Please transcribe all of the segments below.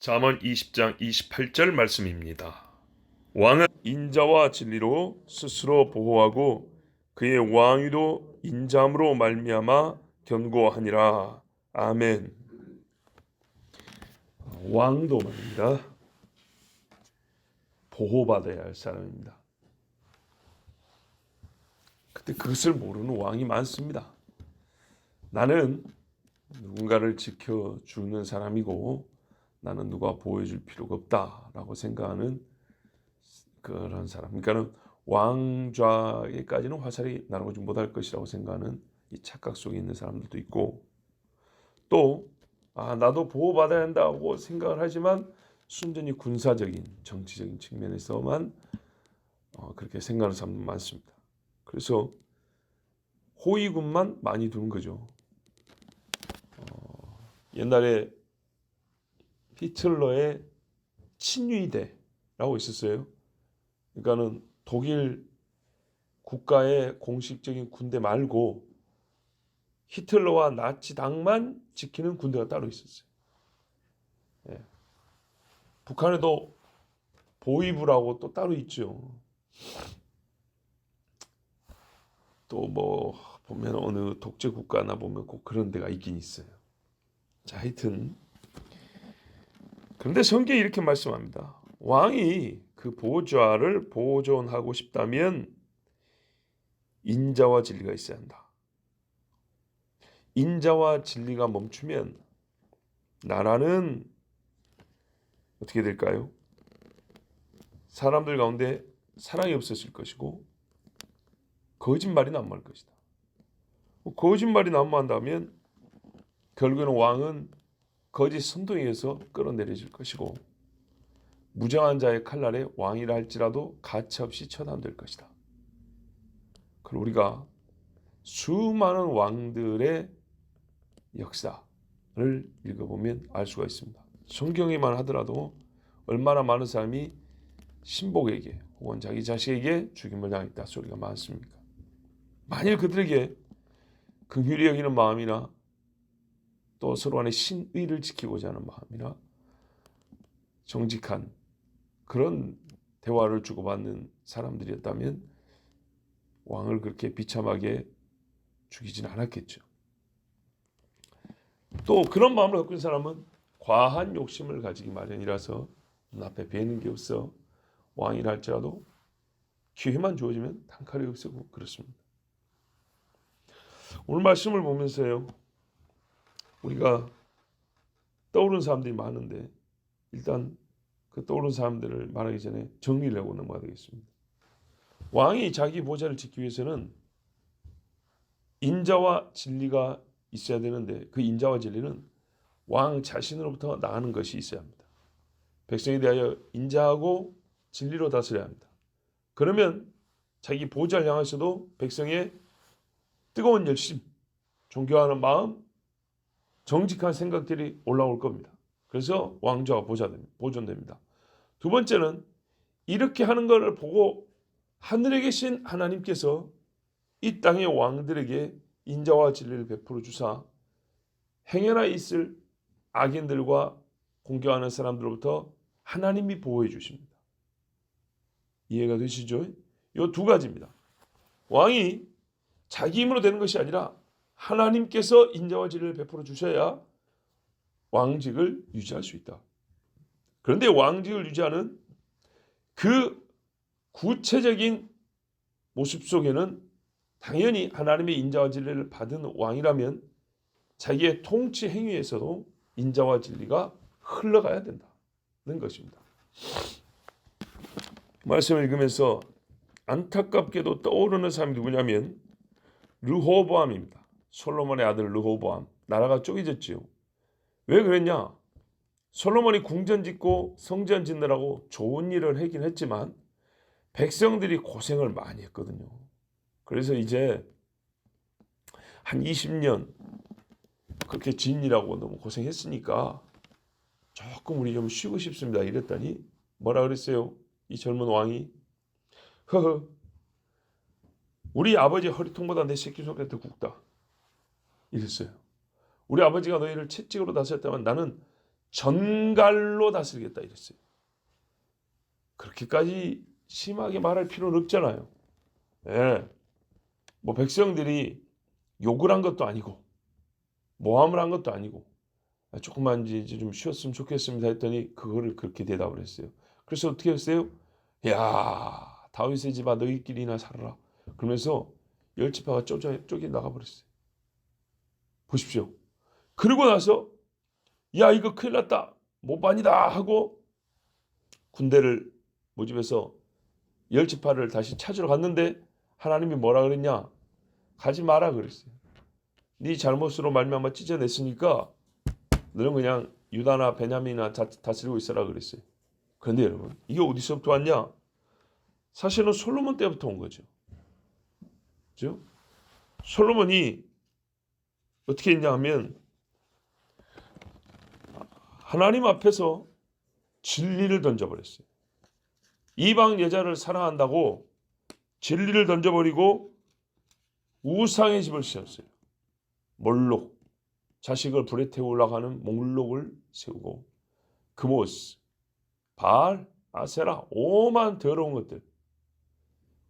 잠언 20장 28절 말씀입니다. 왕은 인자와 진리로 스스로 보호하고 그의 왕위도 인자함으로 말미암아 견고하니라. 아멘. 왕도 말입니다. 보호받아야 할 사람입니다. 그때 그것을 모르는 왕이 많습니다. 나는 누군가를 지켜주는 사람이고 나는 누가 보호해줄 필요가 없다라고 생각하는 그런 사람. 그러니까는 왕좌에까지는 화살이 날아오지 못할 것이라고 생각하는 이 착각 속에 있는 사람들도 있고, 또 나도 보호받아야 한다고 생각을 하지만 순전히 군사적인 정치적인 측면에서만 그렇게 생각하는 사람도 많습니다. 그래서 호위군만 많이 두는 거죠. 옛날에 히틀러의 친위대라고 있었어요. 그러니까는 독일 국가의 공식적인 군대 말고 히틀러와 나치당만 지키는 군대가 따로 있었어요. 예. 북한에도 보위부라고 또 따로 있죠. 또 뭐 보면 어느 독재 국가나 보면 꼭 그런 데가 있긴 있어요. 자, 하여튼 그런데 성경이 이렇게 말씀합니다. 왕이 그 보좌를 보존하고 싶다면 인자와 진리가 있어야 한다. 인자와 진리가 멈추면 나라는 어떻게 될까요? 사람들 가운데 사랑이 없어질 것이고 거짓말이 난무할 것이다. 거짓말이 난무한다면 결국에는 왕은 거짓 선동에서 끌어내려질 것이고 무정한 자의 칼날에 왕이라 할지라도 가차없이 처단될 것이다. 그리고 우리가 수많은 왕들의 역사를 읽어보면 알 수가 있습니다. 성경에만 하더라도 얼마나 많은 사람이 신복에게 혹은 자기 자식에게 죽임을 당했다 소리가 많습니까? 만일 그들에게 긍휼히 여기는 마음이나 또 서로 간의 신의를 지키고자 하는 마음이나 정직한 그런 대화를 주고받는 사람들이었다면 왕을 그렇게 비참하게 죽이진 않았겠죠. 또 그런 마음을 갖고 있는 사람은 과한 욕심을 가지기 마련이라서 눈앞에 뵈는 게 없어 왕이라 할지라도 기회만 주어지면 단칼에 없애고 그렇습니다. 오늘 말씀을 보면서요, 우리가 떠오르는 사람들이 많은데 일단 그 떠오르는 사람들을 말하기 전에 정리를 하고 넘어가야 되겠습니다. 왕이 자기 보좌를 지키기 위해서는 인자와 진리가 있어야 되는데 그 인자와 진리는 왕 자신으로부터 나가는 것이 있어야 합니다. 백성에 대하여 인자하고 진리로 다스려야 합니다. 그러면 자기 보좌를 향해서도 백성의 뜨거운 열심, 존경하는 마음, 정직한 생각들이 올라올 겁니다. 그래서 왕좌가 보존됩니다. 두 번째는 이렇게 하는 것을 보고 하늘에 계신 하나님께서 이 땅의 왕들에게 인자와 진리를 베풀어 주사 행여나 있을 악인들과 공경하는 사람들로부터 하나님이 보호해 주십니다. 이해가 되시죠? 이 두 가지입니다. 왕이 자기 힘으로 되는 것이 아니라 하나님께서 인자와 진리를 베풀어 주셔야 왕직을 유지할 수 있다. 그런데 왕직을 유지하는 그 구체적인 모습 속에는 당연히 하나님의 인자와 진리를 받은 왕이라면 자기의 통치 행위에서도 인자와 진리가 흘러가야 된다는 것입니다. 말씀을 읽으면서 안타깝게도 떠오르는 사람이 누구냐면 르호보암입니다. 솔로몬의 아들 르호보암. 나라가 쪼개졌지요. 왜 그랬냐? 솔로몬이 궁전 짓고 성전 짓느라고 좋은 일을 하긴 했지만 백성들이 고생을 많이 했거든요. 그래서 이제 한 20년 그렇게 짓느라고 너무 고생했으니까 조금 우리 좀 쉬고 싶습니다. 이랬더니 뭐라 그랬어요? 이 젊은 왕이 허허 우리 아버지 허리통보다 내 새끼손가락이 더 굵다 이랬어요. 우리 아버지가 너희를 채찍으로 다스렸다면 나는 전갈로 다스리겠다 이랬어요. 그렇게까지 심하게 말할 필요는 없잖아요. 예. 뭐 백성들이 욕을 한 것도 아니고 모함을 한 것도 아니고 조금만 이제 좀 쉬었으면 좋겠습니다 했더니 그거를 그렇게 대답을 했어요. 그래서 어떻게 했어요? 야, 다윗의 집아 너희끼리나 살아라. 그러면서 열 지파가 쫓겨 나가버렸어요. 보십시오. 그러고 나서 야 이거 큰일 났다. 모반이다 하고 군대를 모집해서 열 지파를 다시 찾으러 갔는데 하나님이 뭐라 그랬냐? 가지 마라 그랬어요. 네 잘못으로 말미암아 찢어냈으니까 너는 그냥 유다나 베냐민이나 다스리고 있어라 그랬어요. 그런데 여러분 이게 어디서부터 왔냐? 사실은 솔로몬 때부터 온 거죠. 그죠? 솔로몬이 어떻게 했냐 하면 하나님 앞에서 진리를 던져버렸어요. 이방 여자를 사랑한다고 진리를 던져버리고 우상의 집을 세웠어요. 몰록, 자식을 불에 태워 올라가는 몰록을 세우고 그모스, 바알, 아세라, 오만 더러운 것들.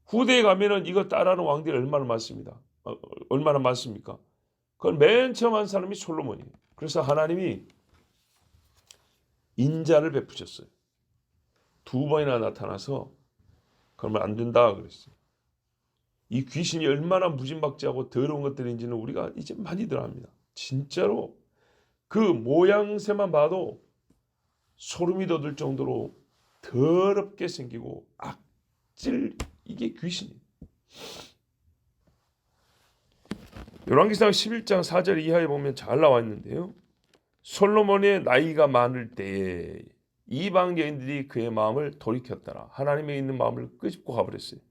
후대에 가면은 이거 따라하는 왕들이 얼마나 많습니다. 얼마나 많습니까? 그건 맨 처음 한 사람이 솔로몬이에요. 그래서 하나님이 인자를 베푸셨어요. 2번이나 나타나서 그러면 안 된다 그랬어요. 이 귀신이 얼마나 무진박지하고 더러운 것들인지는 우리가 이제 많이들 압니다. 진짜로 그 모양새만 봐도 소름이 돋을 정도로 더럽게 생기고 악질, 이게 귀신이에요. 열왕기상 11장 4절 이하에 보면 잘 나와 있는데요. 솔로몬의 나이가 많을 때에 이방 여인들이 그의 마음을 돌이켰더라. 하나님에 있는 마음을 끄집고 가버렸어요.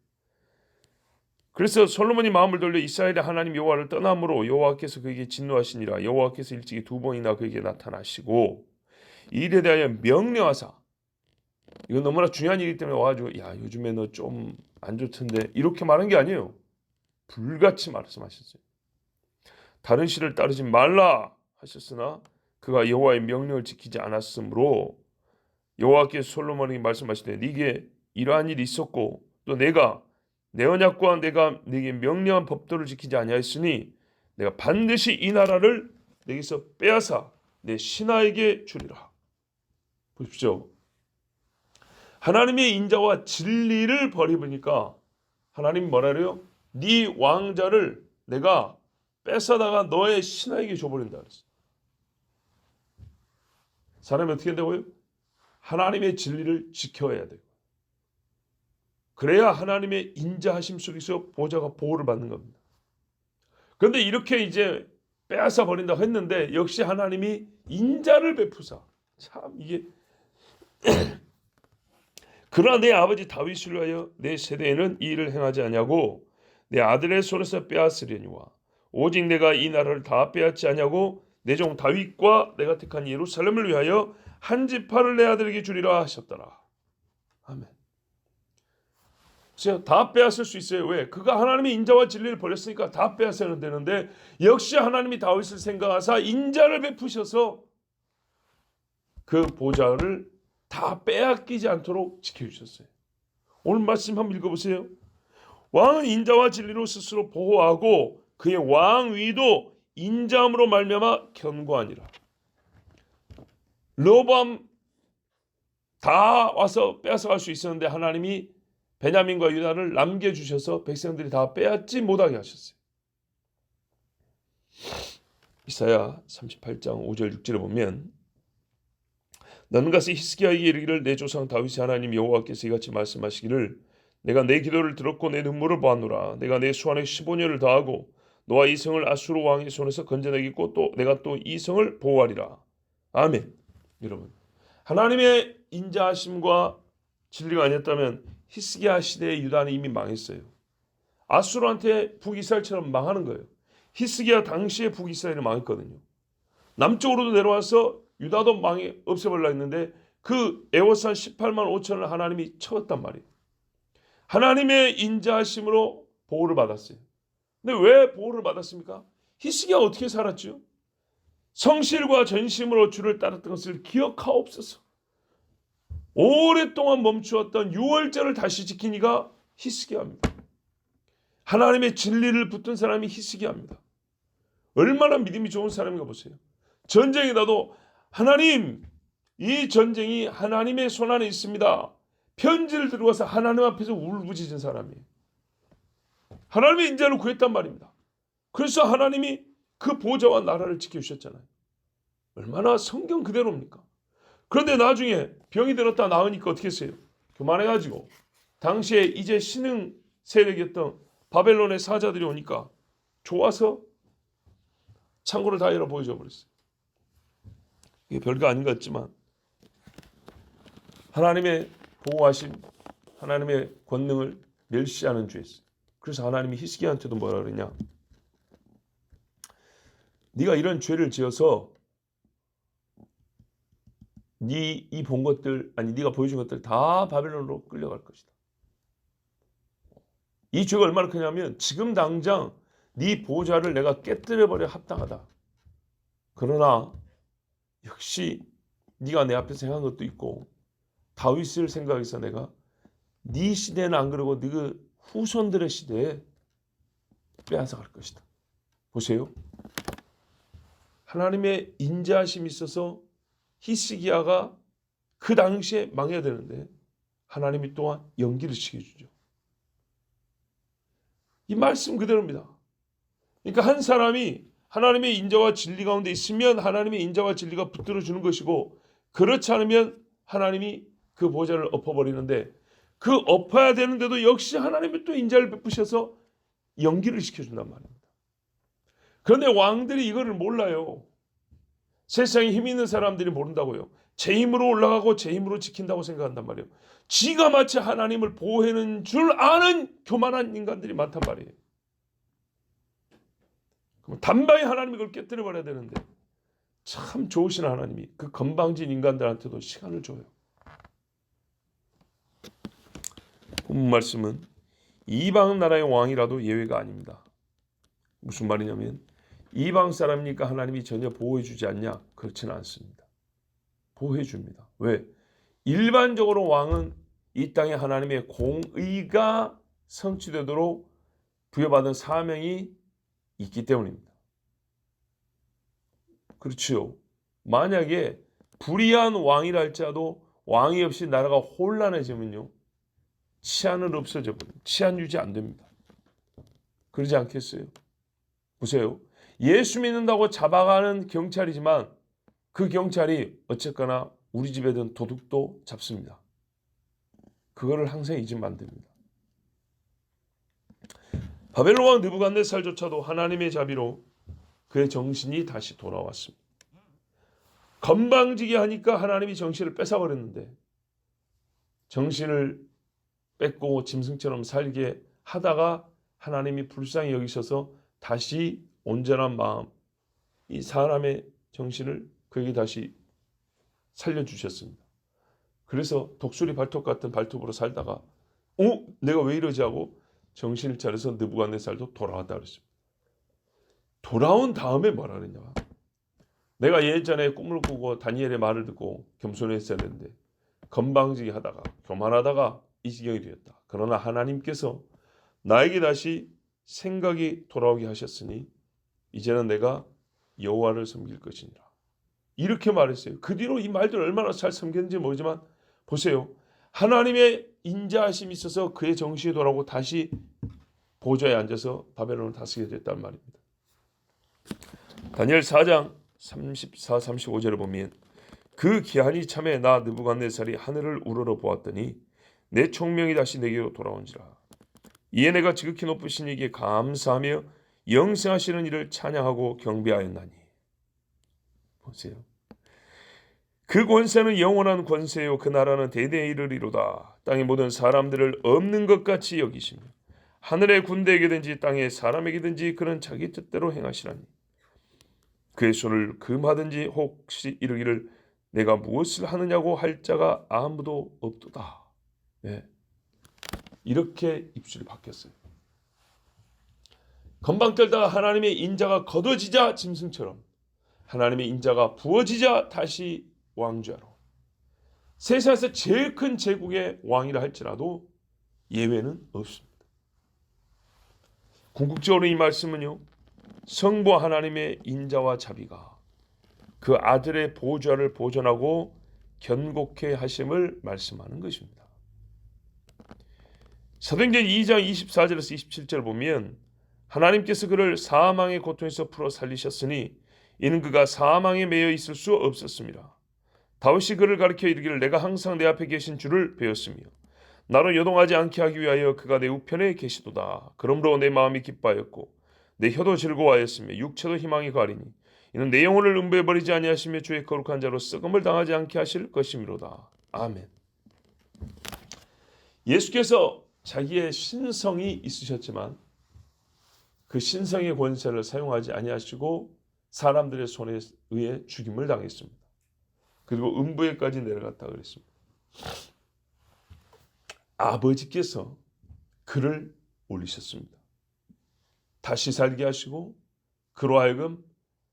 그래서 솔로몬이 마음을 돌려 이스라엘의 하나님 여호와를 떠남으로 여호와께서 그에게 진노하시니라. 여호와께서 일찍이 2번이나 그에게 나타나시고 이 일에 대하여 명령하사, 이건 너무나 중요한 일이기 때문에 와가지고 야 요즘에 너 좀 안 좋던데 이렇게 말한 게 아니에요. 불같이 말씀하셨어요. 다른 신을 따르지 말라 하셨으나 그가 여호와의 명령을 지키지 않았으므로 여호와께서 솔로몬에게 말씀하시되 네게 이러한 일이 있었고 또 내가 내 언약과 내가 네게 명령한 법도를 지키지 아니하였으니 내가 반드시 이 나라를 내게서 빼앗아 내 신하에게 주리라. 보십시오. 하나님의 인자와 진리를 버리니까 하나님이 뭐라 그래요? 네 왕자를 내가 뺏어다가 너의 신하에게 줘버린다 그랬어요. 사람이 어떻게 된다고요? 하나님의 진리를 지켜야 돼요. 그래야 하나님의 인자하심 속에서 보좌가 보호를 받는 겁니다. 그런데 이렇게 이제 빼앗아 버린다고 했는데 역시 하나님이 인자를 베푸사. 참 이게 그러나 내 아버지 다윗을 위하여 내 세대에는 이 일을 행하지 아니하고 내 아들의 손에서 빼앗으려니와 오직 내가 이 나라를 다 빼앗지 아니하고 내 종 다윗과 내가 택한 예루살렘을 위하여 한 지파를 내 아들에게 주리라 하셨더라. 아멘. 그래서 다 빼앗을 수 있어요. 왜? 그가 하나님의 인자와 진리를 버렸으니까 다 빼앗아야 되는데 역시 하나님이 다윗을 생각하사 인자를 베푸셔서 그 보좌를 다 빼앗기지 않도록 지켜주셨어요. 오늘 말씀 한번 읽어보세요. 왕은 인자와 진리로 스스로 보호하고 그의 왕위도 인자함으로 말미암아 견고하니라. 르호보암 다 와서 빼앗아갈 수 있었는데 하나님이 베냐민과 유다를 남겨주셔서 백성들이 다 빼앗지 못하게 하셨어요. 이사야 38장 5절 6절에 보면 너는 가서 히스기야에게 이르기를 내 조상 다윗의 하나님 여호와께서 이같이 말씀하시기를 내가 내 기도를 들었고 내 눈물을 보았노라. 내가 내 수완에 15년을 다하고 너와 이 성을 아수르 왕의 손에서 건져내겠고 또 내가 또 이 성을 보호하리라. 아멘. 여러분 하나님의 인자하심과 진리가 아니었다면 히스기야 시대의 유다는 이미 망했어요. 아수르한테 북이스라엘처럼 망하는 거예요. 히스기야 당시에 북이스라엘이 망했거든요. 남쪽으로도 내려와서 유다도 없애버리려 했는데 그 에워싼 18만 5천을 하나님이 쳐었단 말이에요. 하나님의 인자하심으로 보호를 받았어요. 근데 왜 보호를 받았습니까? 히스기야 어떻게 살았죠? 성실과 전심으로 주를 따랐던 것을 기억하옵소서. 오랫동안 멈추었던 유월절을 다시 지키니가 히스기야입니다. 하나님의 진리를 붙든 사람이 히스기야입니다. 얼마나 믿음이 좋은 사람인가 보세요. 전쟁이 나도 하나님, 이 전쟁이 하나님의 손안에 있습니다. 편지를 들고 와서 하나님 앞에서 울부짖은 사람이에요. 하나님의 인자를 구했단 말입니다. 그래서 하나님이 그 보좌와 나라를 지켜주셨잖아요. 얼마나 성경 그대로입니까? 그런데 나중에 병이 들었다 나으니까 어떻게 했어요? 교만해가지고 당시에 이제 신흥 세력이었던 바벨론의 사자들이 오니까 좋아서 창고를 다 열어 보여줘 버렸어요. 이게 별거 아닌 것 같지만 하나님의 보호하심, 하나님의 권능을 멸시하는 죄였어요. 그래서 하나님이 히스기야한테도 뭐라 그러냐? 네가 이런 죄를 지어서 이 본 것들, 아니 네가 보여준 것들 다 바벨론으로 끌려갈 것이다. 이 죄가 얼마나 크냐면 지금 당장 네 보좌를 내가 깨뜨려버려 합당하다. 그러나 역시 네가 내 앞에서 행한 것도 있고 다윗을 생각해서 내가 네 시대는 안 그러고 네 후손들의 시대에 빼앗아갈 것이다. 보세요. 하나님의 인자하심이 있어서 히스기야가 그 당시에 망해야 되는데 하나님이 또한 연기를 시켜주죠. 이 말씀 그대로입니다. 그러니까 한 사람이 하나님의 인자와 진리 가운데 있으면 하나님의 인자와 진리가 붙들어 주는 것이고 그렇지 않으면 하나님이 그 보좌를 엎어버리는데 그 엎어야 되는데도 역시 하나님이 또 인자를 베푸셔서 연기를 시켜준단 말입니다. 그런데 왕들이 이거를 몰라요. 세상에 힘 있는 사람들이 모른다고요. 제 힘으로 올라가고 제 힘으로 지킨다고 생각한단 말이에요. 지가 마치 하나님을 보호하는 줄 아는 교만한 인간들이 많단 말이에요. 그럼 단방에 하나님이 그걸 깨뜨려 버려야 되는데 참 좋으신 하나님이 그 건방진 인간들한테도 시간을 줘요. 본문 말씀은 이방 나라의 왕이라도 예외가 아닙니다. 무슨 말이냐면 이방 사람이니까 하나님이 전혀 보호해 주지 않냐? 그렇지는 않습니다. 보호해 줍니다. 왜? 일반적으로 왕은 이 땅에 하나님의 공의가 성취되도록 부여받은 사명이 있기 때문입니다. 그렇지요. 만약에 불의한 왕이라 할지라도 왕이 없이 나라가 혼란해지면요. 치안은 없어져 버립니다. 치안 유지 안 됩니다. 그러지 않겠어요? 보세요. 예수 믿는다고 잡아가는 경찰이지만 그 경찰이 어쨌거나 우리 집에 든 도둑도 잡습니다. 그거를 항상 잊으면 안 됩니다. 바벨론 왕 느부갓네살조차도 하나님의 자비로 그의 정신이 다시 돌아왔습니다. 건방지게 하니까 하나님이 정신을 뺏어버렸는데 정신을 뺏고 짐승처럼 살게 하다가 하나님이 불쌍히 여기셔서 다시 온전한 마음, 이 사람의 정신을 그에게 다시 살려주셨습니다. 그래서 독수리 발톱 같은 발톱으로 살다가 내가 왜 이러지 하고 정신을 차려서 느부갓네살도 돌아왔다 그랬습니다. 돌아온 다음에 뭐라 그랬냐. 내가 예전에 꿈을 꾸고 다니엘의 말을 듣고 겸손했어야 되는데 건방지게 하다가 교만하다가 이 지경이 되었다. 그러나 하나님께서 나에게 다시 생각이 돌아오게 하셨으니 이제는 내가 여호와를 섬길 것이니라. 이렇게 말했어요. 그 뒤로 이 말들 얼마나 잘 섬겼는지 모르지만 보세요. 하나님의 인자하심이 있어서 그의 정신이 돌아오고 다시 보좌에 앉아서 바벨론을 다스리게 됐단 말입니다. 다니엘 4장 34, 35절을 보면 그 기한이 참에 나 느부갓네살이 하늘을 우러러 보았더니 내 총명이 다시 내게로 돌아온지라. 이에 내가 지극히 높으신 이에게 감사하며 영생하시는 이를 찬양하고 경배하였나니. 보세요. 그 권세는 영원한 권세요 그 나라는 대대에 이르리로다. 땅의 모든 사람들을 없는 것 같이 여기시며 하늘의 군대에게든지 땅의 사람에게든지 그는 자기 뜻대로 행하시라니. 그의 손을 금하든지 혹시 이르기를 내가 무엇을 하느냐고 할 자가 아무도 없도다. 네. 이렇게 입술이 바뀌었어요. 건방 떨다가 하나님의 인자가 거둬지자 짐승처럼 하나님의 인자가 부어지자 다시 왕좌로, 세상에서 제일 큰 제국의 왕이라 할지라도 예외는 없습니다. 궁극적으로 이 말씀은요, 성부 하나님의 인자와 자비가 그 아들의 보좌를 보존하고 견고케 하심을 말씀하는 것입니다. 사도행전 2장 24절에서 27절 보면 하나님께서 그를 사망의 고통에서 풀어 살리셨으니 이는 그가 사망에 매여 있을 수 없었습니다. 다윗이 그를 가리켜 이르기를 내가 항상 내 앞에 계신 주를 배웠으며 나로 요동하지 않게 하기 위하여 그가 내 우편에 계시도다. 그러므로 내 마음이 기뻐하였고 내 혀도 즐거워하였으며 육체도 희망이 가리니 이는 내 영혼을 음부에 버리지 아니하시며 주의 거룩한 자로 썩음을 당하지 않게 하실 것이미로다. 아멘. 예수께서 자기의 신성이 있으셨지만 그 신성의 권세를 사용하지 아니하시고 사람들의 손에 의해 죽임을 당했습니다. 그리고 음부에까지 내려갔다 그랬습니다. 아버지께서 그를 올리셨습니다. 다시 살게 하시고 그로 하여금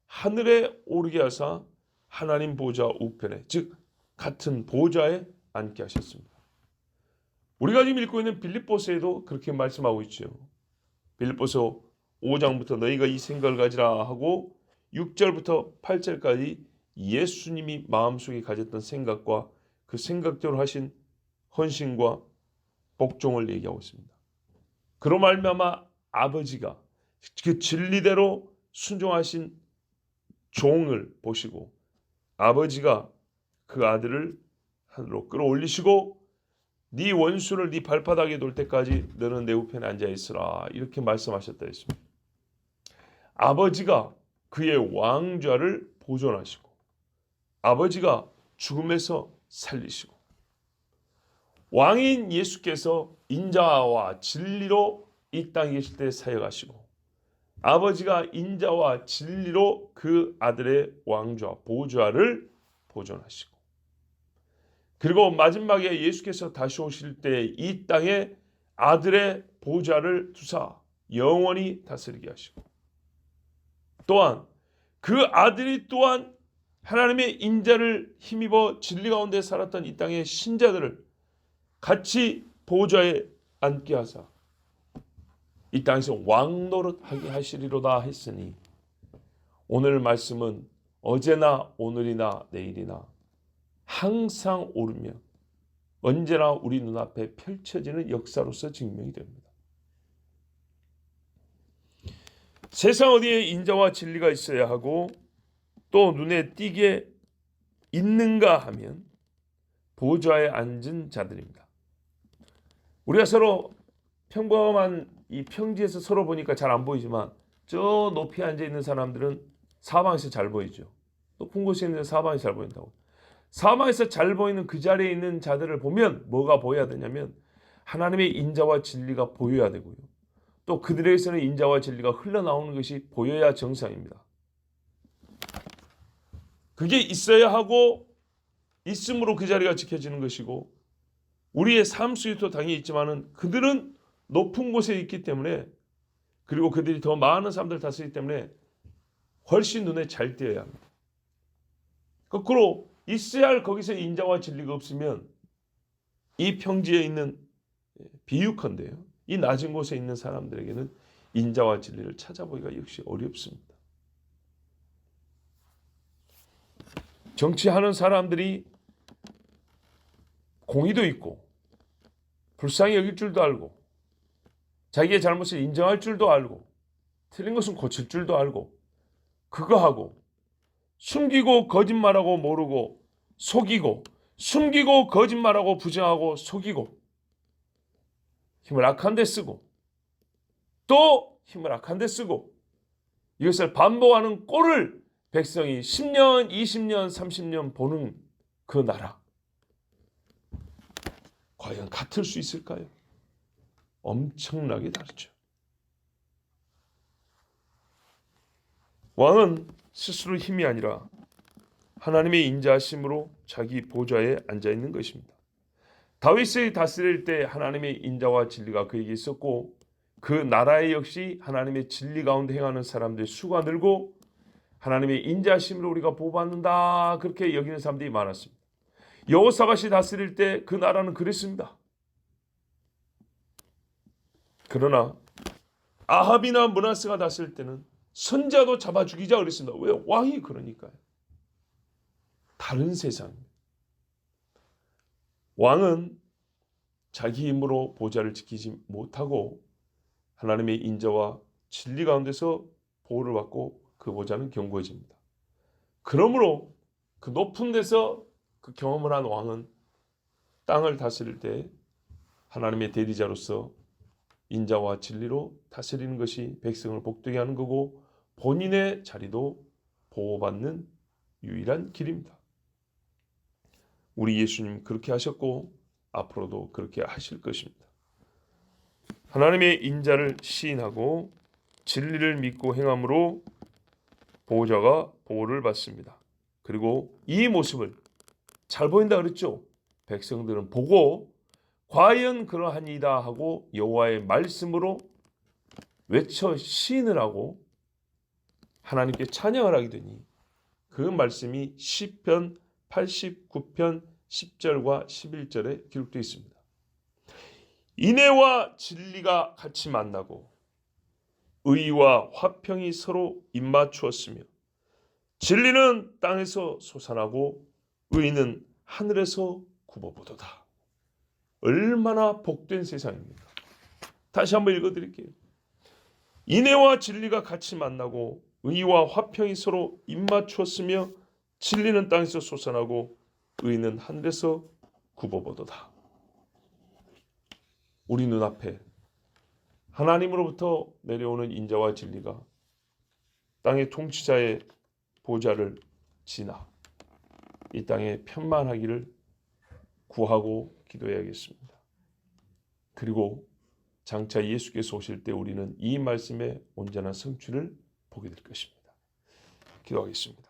하늘에 오르게 하사 하나님 보좌 우편에, 즉 같은 보좌에 앉게 하셨습니다. 우리가 지금 읽고 있는 빌립보서에도 그렇게 말씀하고 있죠. 빌립보서 5장부터 너희가 이 생각을 가지라 하고 6절부터 8절까지 예수님이 마음속에 가졌던 생각과 그 생각대로 하신 헌신과 복종을 얘기하고 있습니다. 그로 말미암아 아버지가 그 진리대로 순종하신 종을 보시고 아버지가 그 아들을 하늘로 끌어올리시고 네 원수를 네 발바닥에 놓을 때까지 너는 내 우편에 앉아 있으라 이렇게 말씀하셨다 했습니다. 아버지가 그의 왕좌를 보존하시고 아버지가 죽음에서 살리시고 왕인 예수께서 인자와 진리로 이 땅에 계실 때 사역하시고 아버지가 인자와 진리로 그 아들의 왕좌 보좌를 보존하시고 그리고 마지막에 예수께서 다시 오실 때 이 땅에 아들의 보좌를 두사 영원히 다스리게 하시고 또한 그 아들이 또한 하나님의 인자를 힘입어 진리 가운데 살았던 이 땅의 신자들을 같이 보좌에 앉게 하사 이 땅에서 왕노릇하게 하시리로다 했으니 오늘 말씀은 어제나 오늘이나 내일이나 항상 오르며 언제나 우리 눈앞에 펼쳐지는 역사로서 증명이 됩니다. 세상 어디에 인자와 진리가 있어야 하고 또 눈에 띄게 있는가 하면 보좌에 앉은 자들입니다. 우리가 서로 평범한 이 평지에서 서로 보니까 잘 안 보이지만 저 높이 앉아 있는 사람들은 사방에서 잘 보이죠. 높은 곳에 있는 사방에서 잘 보인다고. 사방에서 잘 보이는 그 자리에 있는 자들을 보면 뭐가 보여야 되냐면 하나님의 인자와 진리가 보여야 되고요. 또 그들에게서는 인자와 진리가 흘러나오는 것이 보여야 정상입니다. 그게 있어야 하고 있음으로 그 자리가 지켜지는 것이고 우리의 삶 속에도 당연히 있지만은 그들은 높은 곳에 있기 때문에 그리고 그들이 더 많은 사람들을 다스리기 때문에 훨씬 눈에 잘 띄어야 합니다. 거꾸로 있어야 할 거기서 인자와 진리가 없으면 이 평지에 있는 비유컨대요. 이 낮은 곳에 있는 사람들에게는 인자와 진리를 찾아보기가 역시 어렵습니다. 정치하는 사람들이 공의도 있고 불쌍히 여길 줄도 알고 자기의 잘못을 인정할 줄도 알고 틀린 것은 고칠 줄도 알고 그거 하고 숨기고 거짓말하고 모르고 속이고 숨기고 거짓말하고 부정하고 속이고 힘을 악한 데 쓰고 또 힘을 악한 데 쓰고 이것을 반복하는 꼴을 백성이 10년, 20년, 30년 보는 그 나라 과연 같을 수 있을까요? 엄청나게 다르죠. 왕은 스스로 힘이 아니라 하나님의 인자하심으로 자기 보좌에 앉아 있는 것입니다. 다윗이 다스릴 때 하나님의 인자와 진리가 그에게 있었고 그 나라에 역시 하나님의 진리 가운데 행하는 사람들의 수가 늘고 하나님의 인자하심으로 우리가 보호받는다 그렇게 여기는 사람들이 많았습니다. 여호사밧이 다스릴 때 그 나라는 그랬습니다. 그러나 아합이나 므낫세가 다스릴 때는 선자도 잡아 죽이자 그랬습니다. 왜? 왕이 그러니까요. 다른 세상입니다. 왕은 자기 힘으로 보좌를 지키지 못하고 하나님의 인자와 진리 가운데서 보호를 받고 그 보좌는 견고해집니다. 그러므로 그 높은 데서 그 경험을 한 왕은 땅을 다스릴 때 하나님의 대리자로서 인자와 진리로 다스리는 것이 백성을 복되게 하는 거고 본인의 자리도 보호받는 유일한 길입니다. 우리 예수님 그렇게 하셨고 앞으로도 그렇게 하실 것입니다. 하나님의 인자를 시인하고 진리를 믿고 행함으로 보호자가 보호를 받습니다. 그리고 이 모습을 잘 보인다 그랬죠. 백성들은 보고 과연 그러하니이다 하고 여호와의 말씀으로 외쳐 시인을 하고 하나님께 찬양을 하게 되니 그 말씀이 시편 89편 10절과 11절에 기록되어 있습니다. 인애와 진리가 같이 만나고 의와 화평이 서로 입맞추었으며 진리는 땅에서 솟아나고 의는 하늘에서 굽어보도다. 얼마나 복된 세상입니까? 다시 한번 읽어드릴게요. 인애와 진리가 같이 만나고 의와 화평이 서로 입맞추었으며 진리는 땅에서 솟아나고 의는 하늘에서 굽어보도다. 우리 눈앞에 하나님으로부터 내려오는 인자와 진리가 땅의 통치자의 보좌를 지나 이 땅에 편만하기를 구하고 기도해야겠습니다. 그리고 장차 예수께서 오실 때 우리는 이 말씀의 온전한 성취를 보게 될 것입니다. 기도하겠습니다.